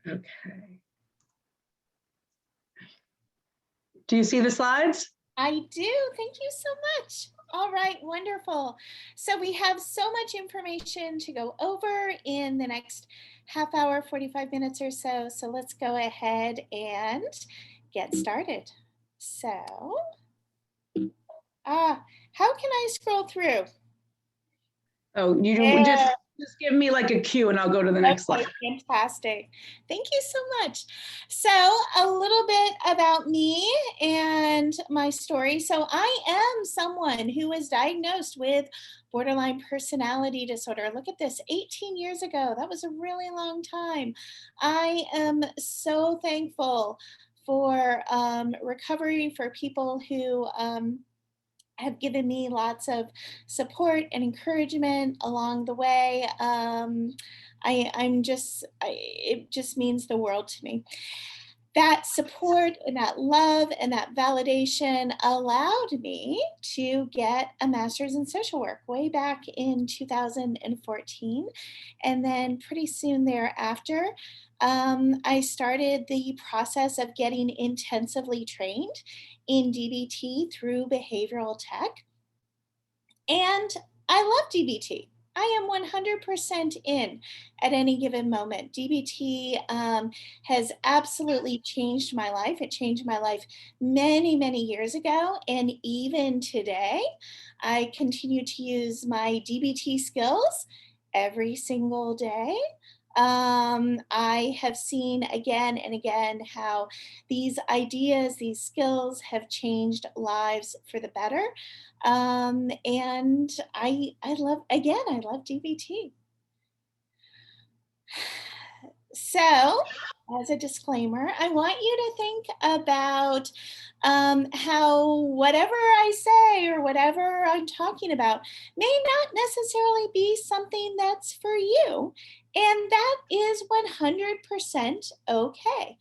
Okay. Do you see the slides? I do. Thank you so much. All right, wonderful. So we have so much information to go over in the next half hour, 45 minutes or so. So let's go ahead and get started. So, how can I scroll through? Oh, you Yeah. just give me like a cue and I'll go to the next slide. Fantastic. Thank you so much. So a little bit about me and my story. So I am someone who was diagnosed with borderline personality disorder. Look at this, 18 years ago. That was a really long time. I am so thankful for recovery, for people who have given me lots of support and encouragement along the way. It just means the world to me. That support and that love and that validation allowed me to get a master's in social work way back in 2014. And then pretty soon thereafter, I started the process of getting intensively trained in DBT through behavioral tech. And I love DBT. I am 100% in at any given moment. DBT has absolutely changed my life. It changed my life many, many years ago. And even today, I continue to use my DBT skills every single day. I have seen again and again how these ideas, these skills have changed lives for the better. And I love, again, I love DBT. So, as a disclaimer, I want you to think about how whatever I say or whatever I'm talking about may not necessarily be something that's for you. And that is 100% okay.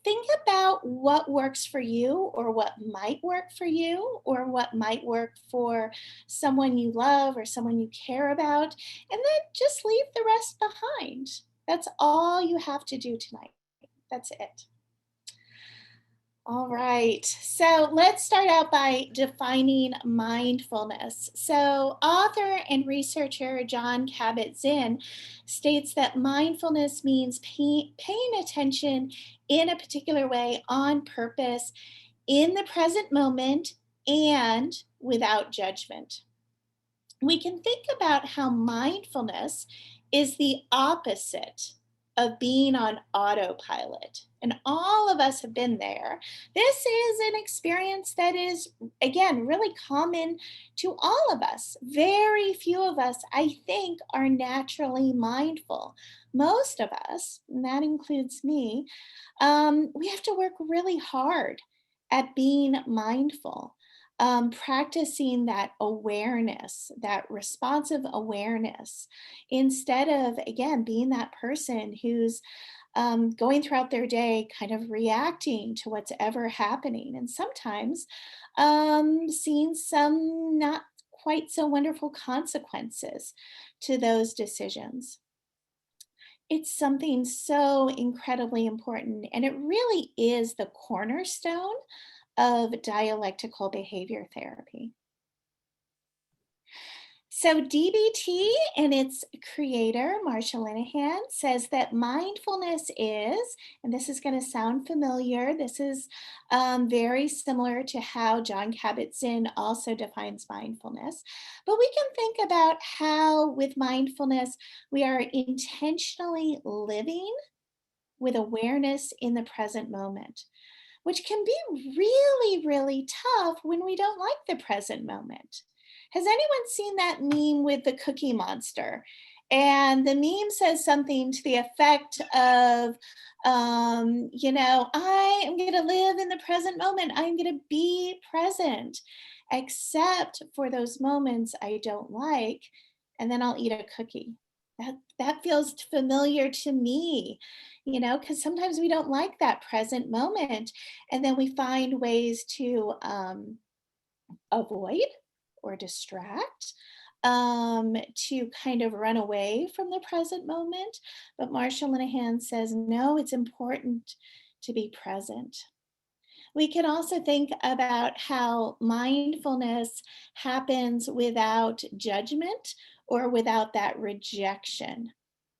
Think about what works for you or what might work for you or what might work for someone you love or someone you care about, and then just leave the rest behind. That's all you have to do tonight. That's it. All right, so let's start out by defining mindfulness. So, author and researcher John Kabat-Zinn states that mindfulness means paying attention in a particular way on purpose in the present moment and without judgment. We can think about how mindfulness is the opposite of being on autopilot. And all of us have been there. This is an experience that is, again, really common to all of us. Very few of us, I think, are naturally mindful. Most of us, and that includes me, we have to work really hard at being mindful. Practicing that awareness, that responsive awareness, instead of, again, being that person who's going throughout their day kind of reacting to what's ever happening, and sometimes seeing some not quite so wonderful consequences to those decisions. It's something so incredibly important, and it really is the cornerstone of dialectical behavior therapy. So, DBT and its creator, Marsha Linehan, says that mindfulness is, and this is going to sound familiar, this is very similar to how John Kabat-Zinn also defines mindfulness. But we can think about how, with mindfulness, we are intentionally living with awareness in the present moment, which can be really, really tough when we don't like the present moment. Has anyone seen that meme with the Cookie Monster? And the meme says something to the effect of, I am going to live in the present moment. I'm going to be present, except for those moments I don't like, and then I'll eat a cookie. That feels familiar to me, because sometimes we don't like that present moment, and then we find ways to avoid or distract to kind of run away from the present moment. But Marsha Linehan says, no, it's important to be present. We can also think about how mindfulness happens without judgment or without that rejection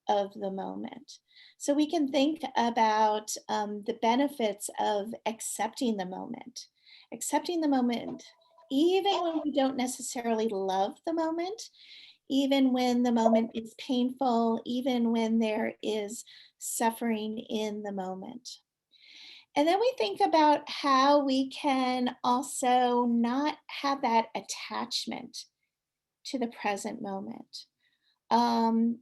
of the moment. So we can think about the benefits of accepting the moment, even when we don't necessarily love the moment, even when the moment is painful, even when there is suffering in the moment. And then we think about how we can also not have that attachment to the present moment.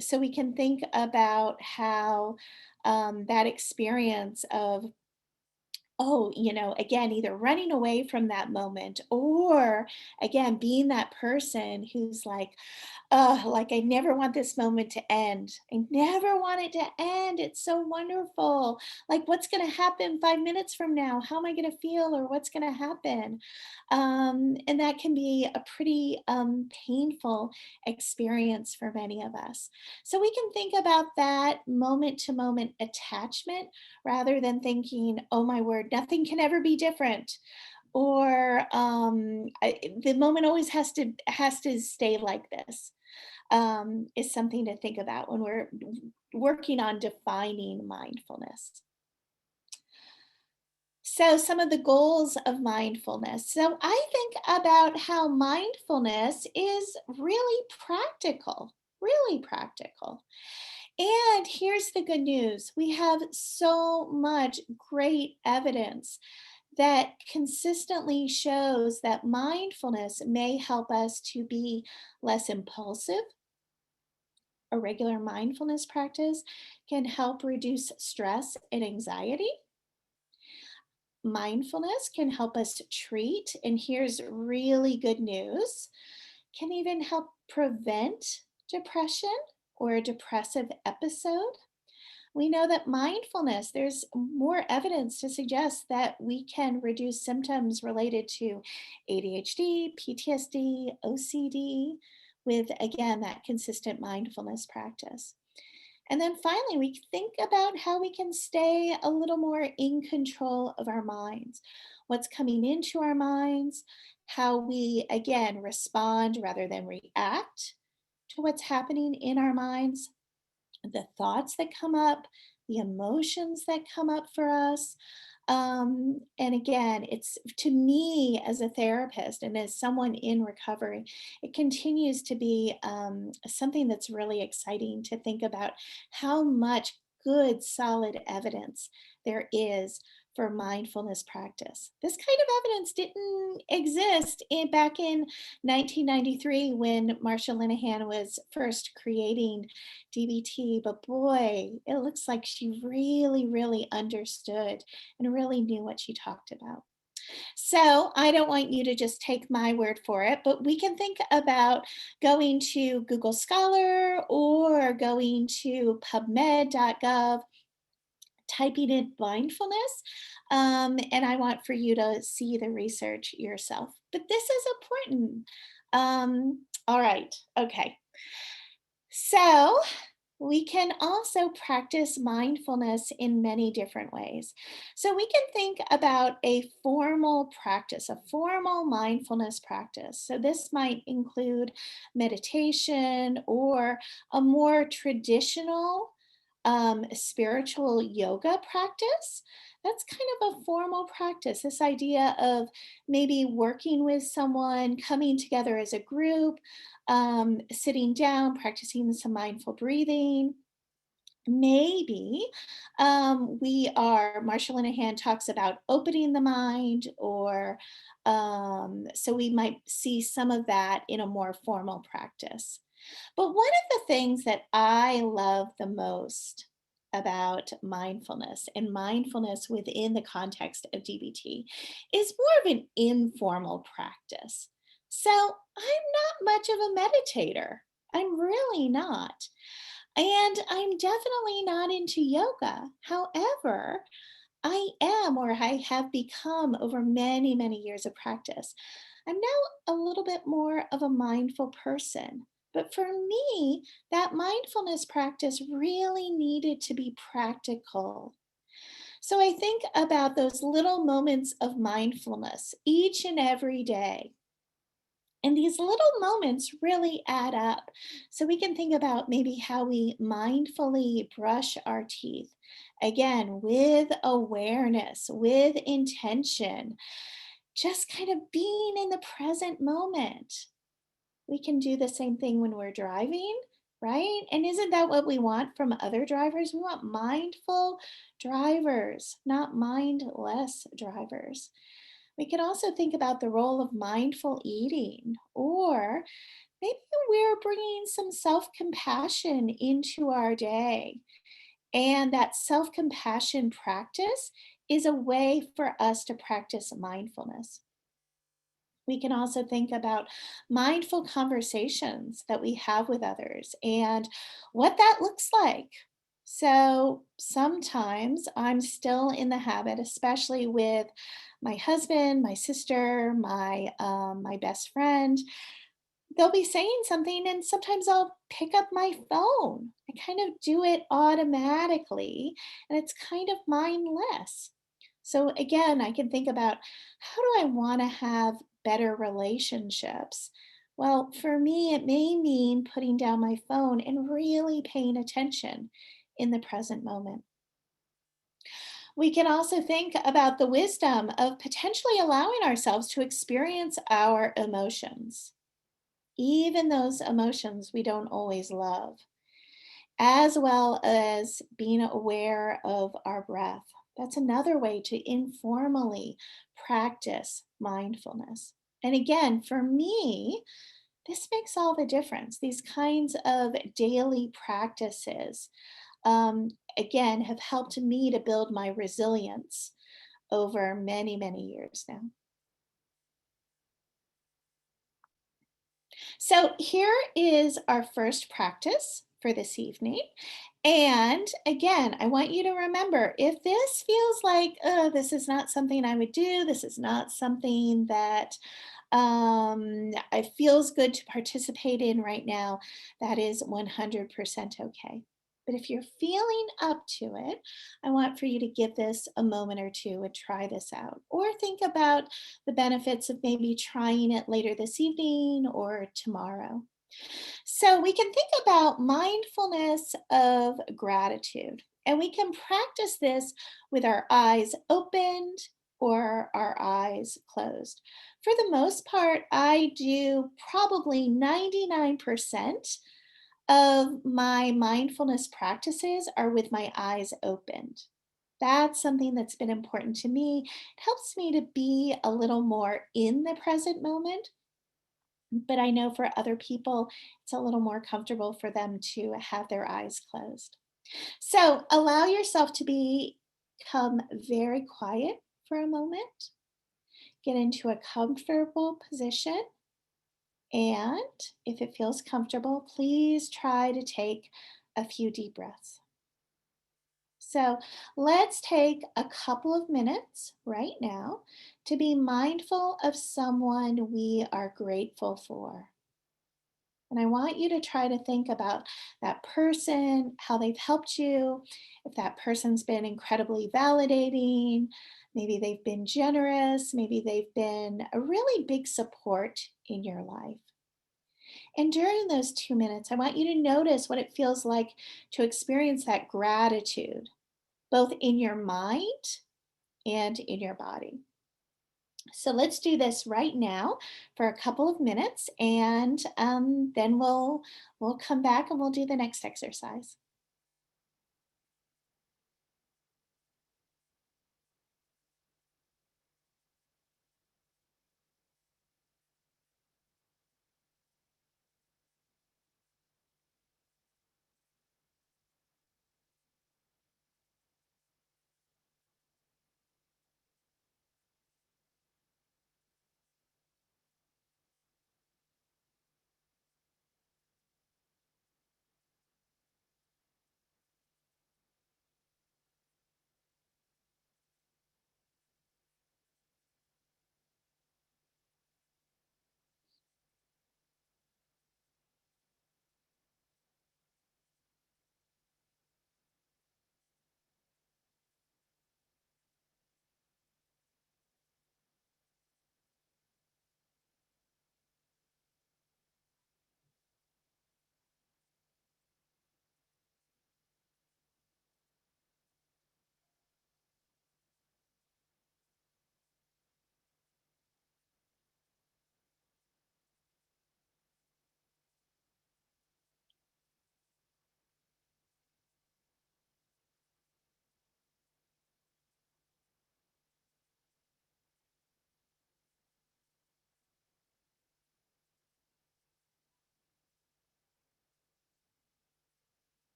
So we can think about how that experience of, oh, again, either running away from that moment or again, being that person who's like I never want this moment to end. I never want it to end. It's so wonderful. Like, what's going to happen 5 minutes from now? How am I going to feel, or what's going to happen? And that can be a pretty painful experience for many of us. So we can think about that moment to moment attachment rather than thinking, oh my word, nothing can ever be different, or the moment always has to stay like this. Is something to think about when we're working on defining mindfulness. So, some of the goals of mindfulness. So, I think about how mindfulness is really practical, really practical. And here's the good news, we have so much great evidence that consistently shows that mindfulness may help us to be less impulsive. A regular mindfulness practice can help reduce stress and anxiety. Mindfulness can help us treat, and here's really good news, can even help prevent depression or a depressive episode. We know that mindfulness, there's more evidence to suggest that we can reduce symptoms related to ADHD, PTSD, OCD with, again, that consistent mindfulness practice. And then finally, we think about how we can stay a little more in control of our minds, what's coming into our minds, how we, again, respond rather than react to what's happening in our minds, the thoughts that come up, the emotions that come up for us. And again, it's, to me as a therapist and as someone in recovery, it continues to be something that's really exciting to think about how much good, solid evidence there is for mindfulness practice. This kind of evidence didn't exist back in 1993 when Marsha Linehan was first creating DBT, but boy, it looks like she really, really understood and really knew what she talked about. So I don't want you to just take my word for it, but we can think about going to Google Scholar or going to pubmed.gov, typing in mindfulness, and I want for you to see the research yourself. But this is important. All right, okay. So we can also practice mindfulness in many different ways. So we can think about a formal practice, a formal mindfulness practice. So this might include meditation or a more traditional spiritual yoga practice. That's kind of a formal practice. This idea of maybe working with someone, coming together as a group, sitting down, practicing some mindful breathing. Maybe Marsha Linehan talks about opening the mind, or so we might see some of that in a more formal practice. But one of the things that I love the most about mindfulness and mindfulness within the context of DBT is more of an informal practice. So I'm not much of a meditator. I'm really not. And I'm definitely not into yoga. However, I am, or I have become over many, many years of practice, I'm now a little bit more of a mindful person. But for me, that mindfulness practice really needed to be practical. So I think about those little moments of mindfulness each and every day. And these little moments really add up. So we can think about maybe how we mindfully brush our teeth. Again, with awareness, with intention, just kind of being in the present moment. We can do the same thing when we're driving, right? And isn't that what we want from other drivers? We want mindful drivers, not mindless drivers. We can also think about the role of mindful eating, or maybe we're bringing some self compassion into our day. And that self compassion practice is a way for us to practice mindfulness. We can also think about mindful conversations that we have with others and what that looks like. So sometimes I'm still in the habit, especially with my husband, my sister, my best friend. They'll be saying something, and sometimes I'll pick up my phone. I kind of do it automatically, and it's kind of mindless. So again, I can think about, how do I want to have better relationships? Well, for me, it may mean putting down my phone and really paying attention in the present moment. We can also think about the wisdom of potentially allowing ourselves to experience our emotions, even those emotions we don't always love, as well as being aware of our breath. That's another way to informally practice mindfulness. And again, for me, this makes all the difference. These kinds of daily practices, again, have helped me to build my resilience over many, many years now. So here is our first practice for this evening. And again, I want you to remember, if this feels like, this is not something I would do, this is not something that it feels good to participate in right now, that is 100% okay. But if you're feeling up to it, I want for you to give this a moment or two and try this out. Or think about the benefits of maybe trying it later this evening or tomorrow. So we can think about mindfulness of gratitude, and we can practice this with our eyes opened or our eyes closed. For the most part, I do probably 99% of my mindfulness practices are with my eyes opened. That's something that's been important to me. It helps me to be a little more in the present moment, but I know for other people, it's a little more comfortable for them to have their eyes closed. So allow yourself to become very quiet for a moment. Get into a comfortable position. And if it feels comfortable, please try to take a few deep breaths. So let's take a couple of minutes right now to be mindful of someone we are grateful for. And I want you to try to think about that person, how they've helped you, if that person's been incredibly validating, maybe they've been generous, maybe they've been a really big support in your life. And during those 2 minutes, I want you to notice what it feels like to experience that gratitude, both in your mind and in your body. So let's do this right now for a couple of minutes, and then we'll come back and we'll do the next exercise.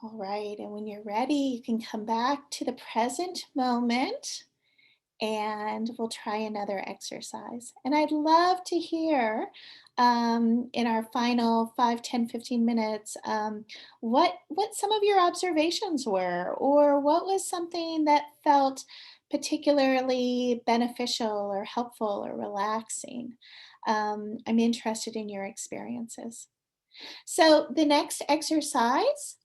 All right, and when you're ready, you can come back to the present moment and we'll try another exercise. And I'd love to hear in our final 5, 10, 15 minutes what some of your observations were, or what was something that felt particularly beneficial or helpful or relaxing. I'm interested in your experiences. So the next exercise,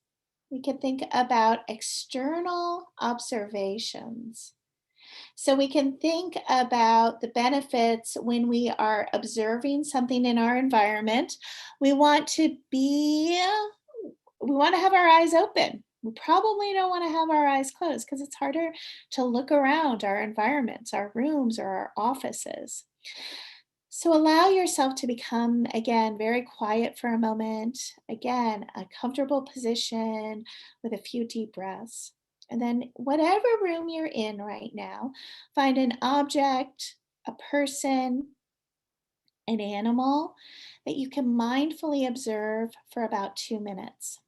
we can think about external observations. So we can think about the benefits when we are observing something in our environment. We want to be, we want to have our eyes open. We probably don't want to have our eyes closed because it's harder to look around our environments, our rooms, or our offices. So allow yourself to become, again, very quiet for a moment. Again, a comfortable position with a few deep breaths. And then, whatever room you're in right now, find an object, a person, an animal that you can mindfully observe for about 2 minutes.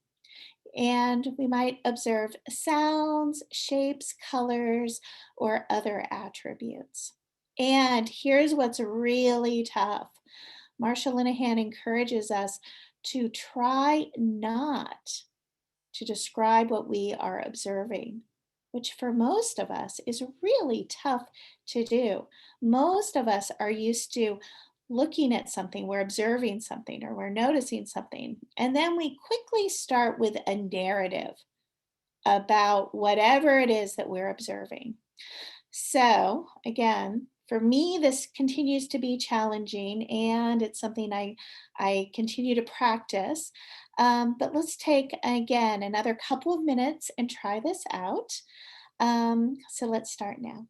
And we might observe sounds, shapes, colors, or other attributes. And here's what's really tough. Marsha Linehan encourages us to try not to describe what we are observing, which for most of us is really tough to do. Most of us are used to looking at something, we're observing something, or we're noticing something, and then we quickly start with a narrative about whatever it is that we're observing. So, again, for me, this continues to be challenging and it's something I continue to practice. But let's take, again, another couple of minutes and try this out. So let's start now.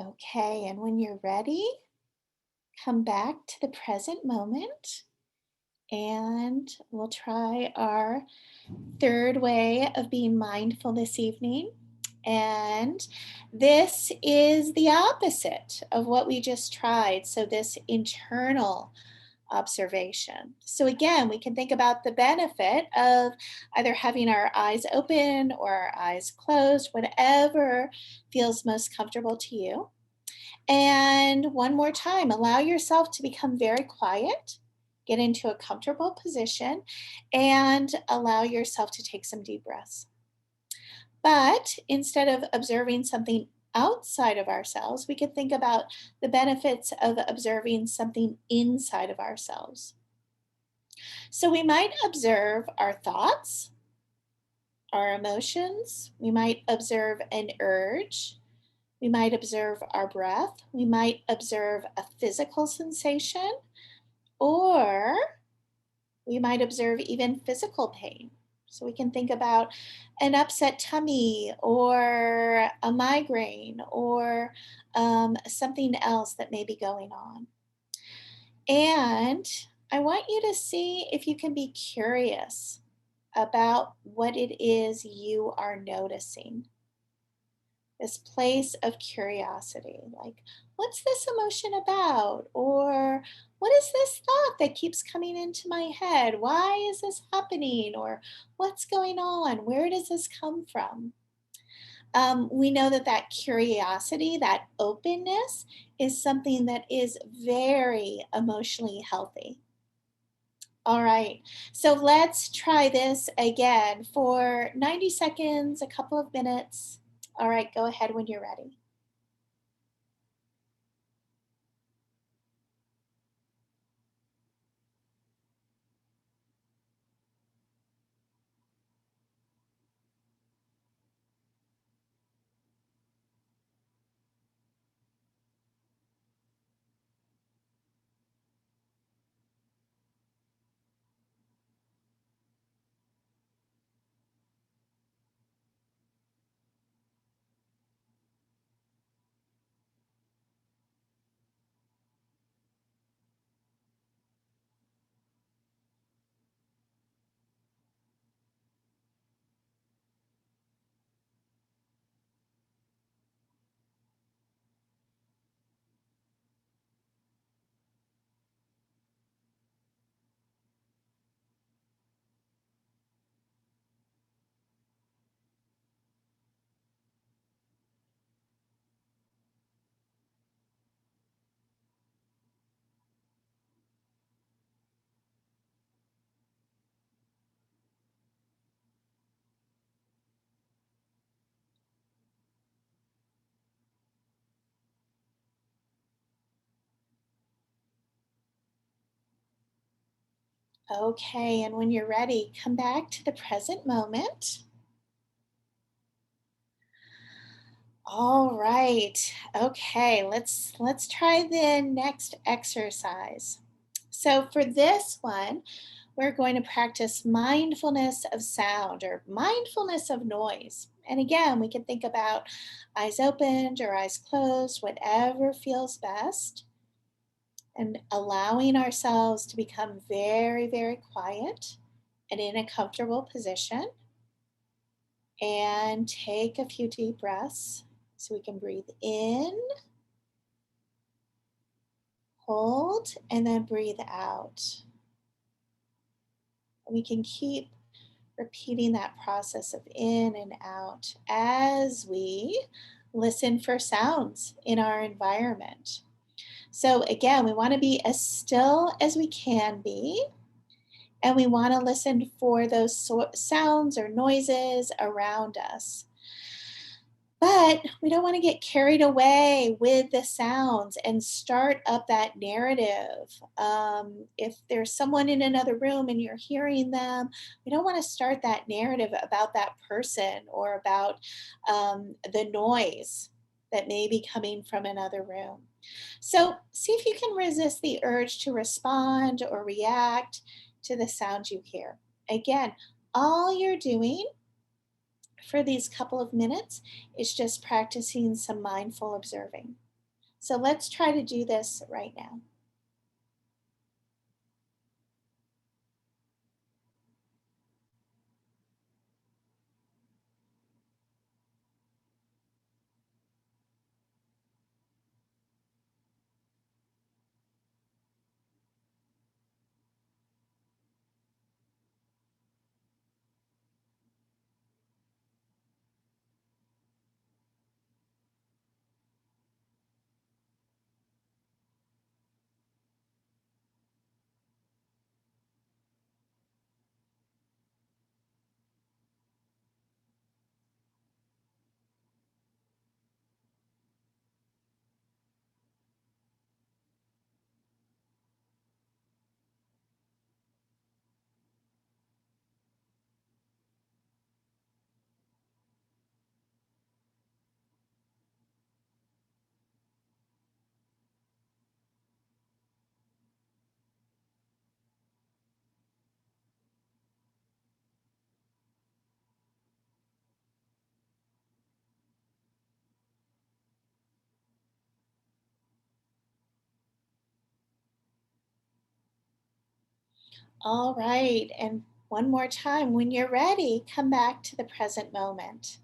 Okay, and when you're ready, come back to the present moment and we'll try our third way of being mindful this evening. And this is the opposite of what we just tried. So, this internal observation. So, again, we can think about the benefit of either having our eyes open or our eyes closed, whatever feels most comfortable to you. And one more time, allow yourself to become very quiet, get into a comfortable position, and allow yourself to take some deep breaths. But instead of observing something outside of ourselves, we could think about the benefits of observing something inside of ourselves. So we might observe our thoughts, our emotions, we might observe an urge, we might observe our breath, we might observe a physical sensation, or we might observe even physical pain. So we can think about an upset tummy or a migraine or something else that may be going on. And I want you to see if you can be curious about what it is you are noticing. This place of curiosity, like, what's this emotion about? Or what is this thought that keeps coming into my head? Why is this happening? Or what's going on? Where does this come from? We know that that curiosity, that openness, is something that is very emotionally healthy. All right, so let's try this again for 90 seconds, a couple of minutes. All right, go ahead when you're ready. Okay, and when you're ready, come back to the present moment. All right. Okay, let's try the next exercise. So for this one, we're going to practice mindfulness of sound or mindfulness of noise. And again, we can think about eyes opened or eyes closed, whatever feels best, and allowing ourselves to become very, very quiet and in a comfortable position. And take a few deep breaths so we can breathe in, hold, and then breathe out. We can keep repeating that process of in and out as we listen for sounds in our environment. So, again, we want to be as still as we can be, and we want to listen for those sounds or noises around us. But we don't want to get carried away with the sounds and start up that narrative. If there's someone in another room and you're hearing them, we don't want to start that narrative about that person or about the noise that may be coming from another room. So see if you can resist the urge to respond or react to the sound you hear. Again, all you're doing for these couple of minutes is just practicing some mindful observing. So let's try to do this right now. All right. And one more time, when you're ready, come back to the present moment.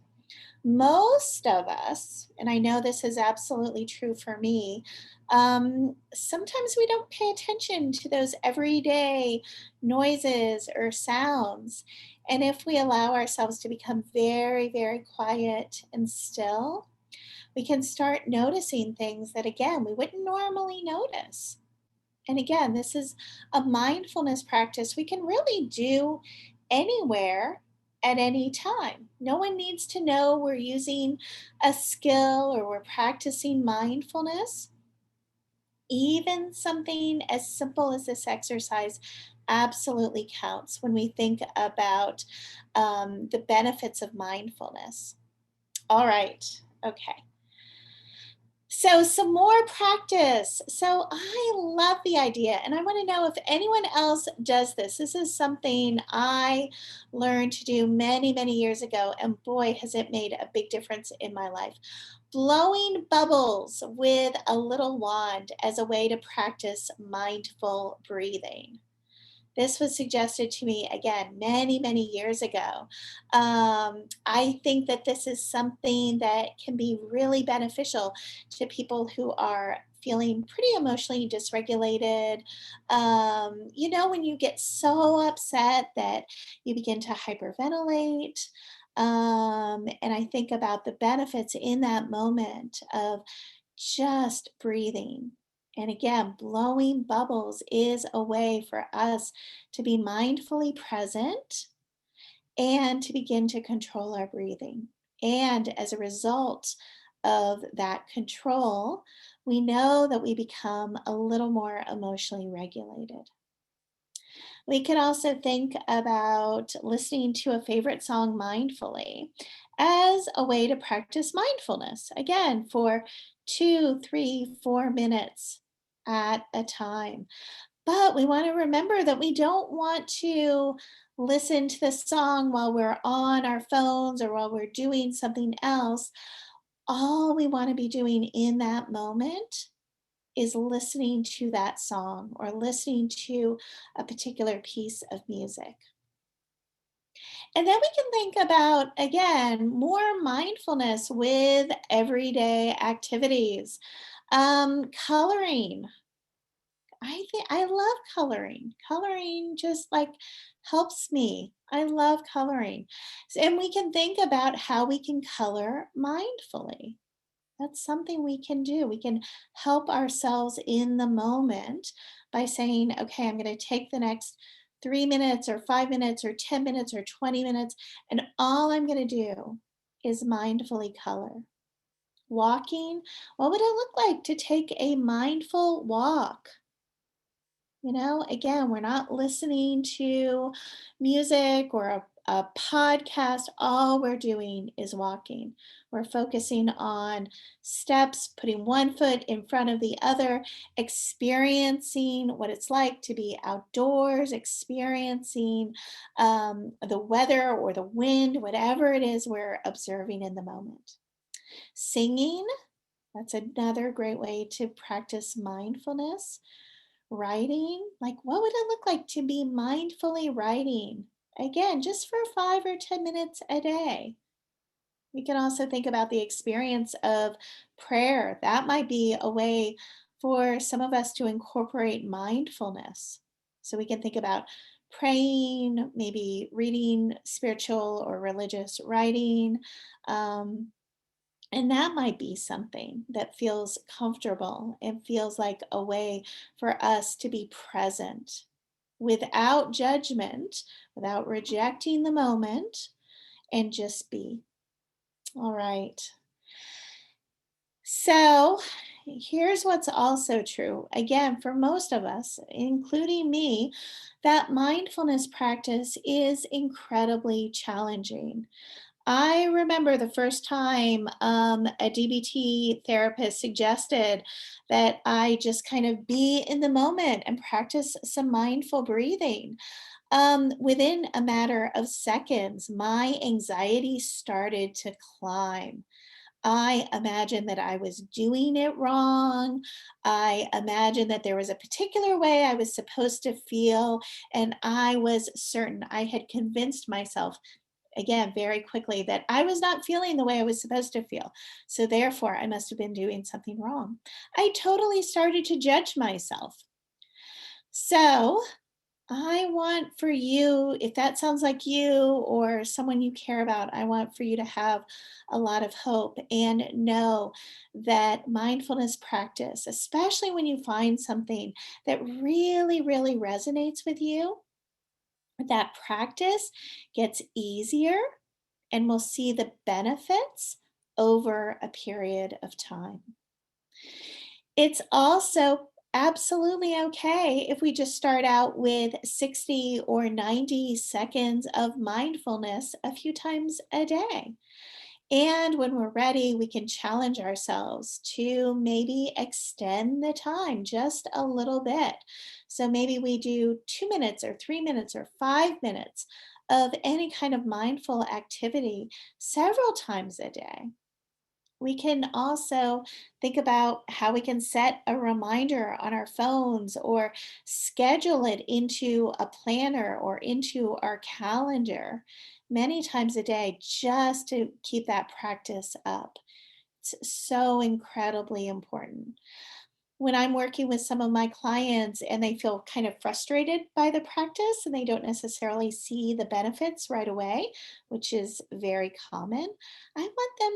Most of us, and I know this is absolutely true for me, sometimes we don't pay attention to those everyday noises or sounds. And if we allow ourselves to become very, very quiet and still, we can start noticing things that, again, we wouldn't normally notice. And again, this is a mindfulness practice we can really do anywhere at any time. No one needs to know we're using a skill or we're practicing mindfulness. Even something as simple as this exercise absolutely counts when we think about the benefits of mindfulness. All right. Okay. So, some more practice. So, I love the idea, and I want to know if anyone else does this. This is something I learned to do many, many years ago, and boy, has it made a big difference in my life. Blowing bubbles with a little wand as a way to practice mindful breathing. This was suggested to me again many, many years ago. I think that this is something that can be really beneficial to people who are feeling pretty emotionally dysregulated. When you get so upset that you begin to hyperventilate. And I think about the benefits in that moment of just breathing. And again, blowing bubbles is a way for us to be mindfully present and to begin to control our breathing. And as a result of that control, we know that we become a little more emotionally regulated. We could also think about listening to a favorite song mindfully as a way to practice mindfulness, again, for 2, 3, 4 minutes at a time. But we want to remember that we don't want to listen to the song while we're on our phones or while we're doing something else. All we want to be doing in that moment is listening to that song or listening to a particular piece of music. And then we can think about, again, more mindfulness with everyday activities. Coloring. I love coloring. Coloring just like helps me. I love coloring. And we can think about how we can color mindfully. That's something we can do. We can help ourselves in the moment by saying, okay, I'm going to take the next 3 minutes or 5 minutes or 10 minutes or 20 minutes, and all I'm going to do is mindfully color. Walking, what would it look like to take a mindful walk? Again, we're not listening to music or a podcast. All we're doing is walking. We're focusing on steps, putting one foot in front of the other, experiencing what it's like to be outdoors, experiencing the weather or the wind, whatever it is we're observing in the moment. Singing, that's another great way to practice mindfulness. Writing, like what would it look like to be mindfully writing? Again, just for 5 or 10 minutes a day. We can also think about the experience of prayer. That might be a way for some of us to incorporate mindfulness. So we can think about praying, maybe reading spiritual or religious writing. Um, and that might be something that feels comfortable and feels like a way for us to be present without judgment, without rejecting the moment, and just be. All right. So here's what's also true. Again, for most of us, including me, that mindfulness practice is incredibly challenging. I remember the first time a DBT therapist suggested that I just kind of be in the moment and practice some mindful breathing. Within a matter of seconds, my anxiety started to climb. I imagined that I was doing it wrong. I imagined that there was a particular way I was supposed to feel, and I was certain I had convinced myself, again, very quickly, that I was not feeling the way I was supposed to feel. So therefore, I must have been doing something wrong. I totally started to judge myself. So I want for you, if that sounds like you or someone you care about, I want for you to have a lot of hope and know that mindfulness practice, especially when you find something that really, really resonates with you, that practice gets easier and we'll see the benefits over a period of time. It's also absolutely okay if we just start out with 60 or 90 seconds of mindfulness a few times a day. And when we're ready, we can challenge ourselves to maybe extend the time just a little bit. So maybe we do 2 minutes or 3 minutes or 5 minutes of any kind of mindful activity several times a day. We can also think about how we can set a reminder on our phones or schedule it into a planner or into our calendar many times a day just to keep that practice up. It's so incredibly important. When I'm working with some of my clients and they feel kind of frustrated by the practice and they don't necessarily see the benefits right away, which is very common, I want them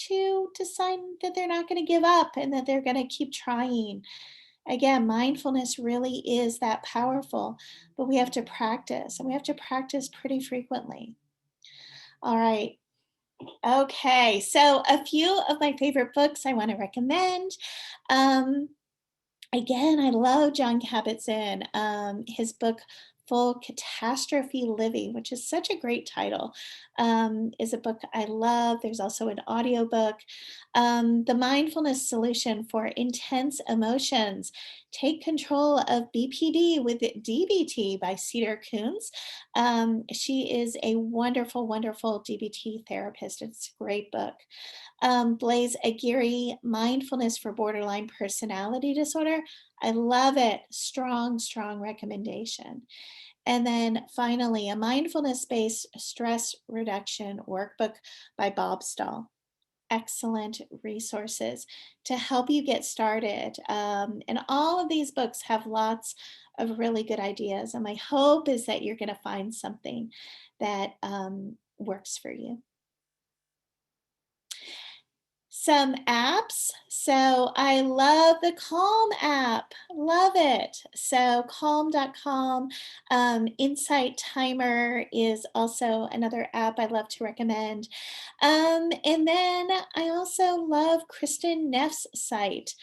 to decide that they're not going to give up and that they're going to keep trying. Again, mindfulness really is that powerful, but we have to practice and we have to practice pretty frequently. All right. Okay. So, a few of my favorite books I want to recommend. Um, Again, I love John Kabat-Zinn. His book, Full Catastrophe Living, which is such a great title, is a book I love. There's also an audiobook. The Mindfulness Solution for Intense Emotions. Take Control of BPD with DBT by Cedar Coons. She is a wonderful, wonderful DBT therapist. It's a great book. Blaze Aguirre, Mindfulness for Borderline Personality Disorder. I love it. Strong, strong recommendation. And then finally, a mindfulness based stress reduction workbook by Bob Stahl. Excellent resources to help you get started. And all of these books have lots of really good ideas. And my hope is that you're going to find something that works for you. Some apps. So I love the Calm app. Love it. So calm.com. Insight Timer is also another app I love to recommend. And then I also love Kristen Neff's site.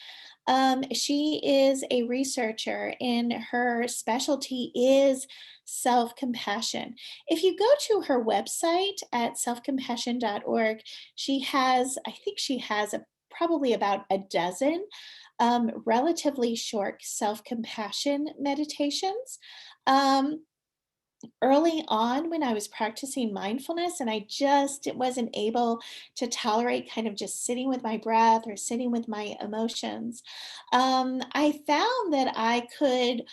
She is a researcher and her specialty is self compassion. If you go to her website at selfcompassion.org, I think she has probably about a dozen relatively short self compassion meditations. Um, Early on when I was practicing mindfulness and I just wasn't able to tolerate kind of just sitting with my breath or sitting with my emotions, I found that I could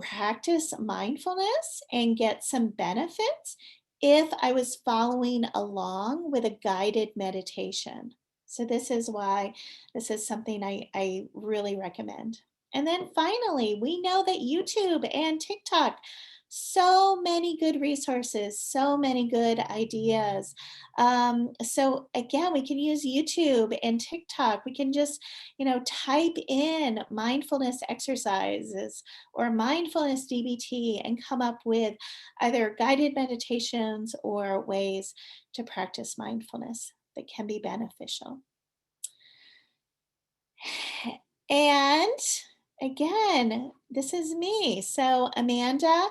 practice mindfulness and get some benefits if I was following along with a guided meditation. So, this is why this is something I really recommend. And then finally, we know that YouTube and TikTok, so many good resources, so many good ideas. So, again, we can use YouTube and TikTok. We can just, type in mindfulness exercises or mindfulness DBT and come up with either guided meditations or ways to practice mindfulness that can be beneficial. And again, this is me. So, Amanda,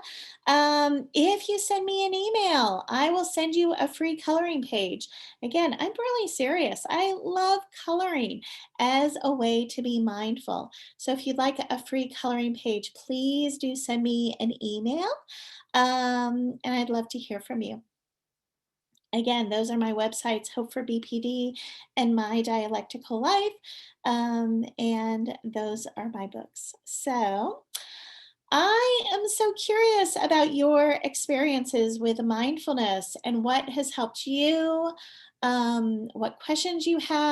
if you send me an email, I will send you a free coloring page. Again, I'm really serious. I love coloring as a way to be mindful. So, if you'd like a free coloring page, please do send me an email. And I'd love to hear from you. Again, those are my websites, Hope for BPD and My Dialectical Life. And those are my books. So I am so curious about your experiences with mindfulness and what has helped you, what questions you have.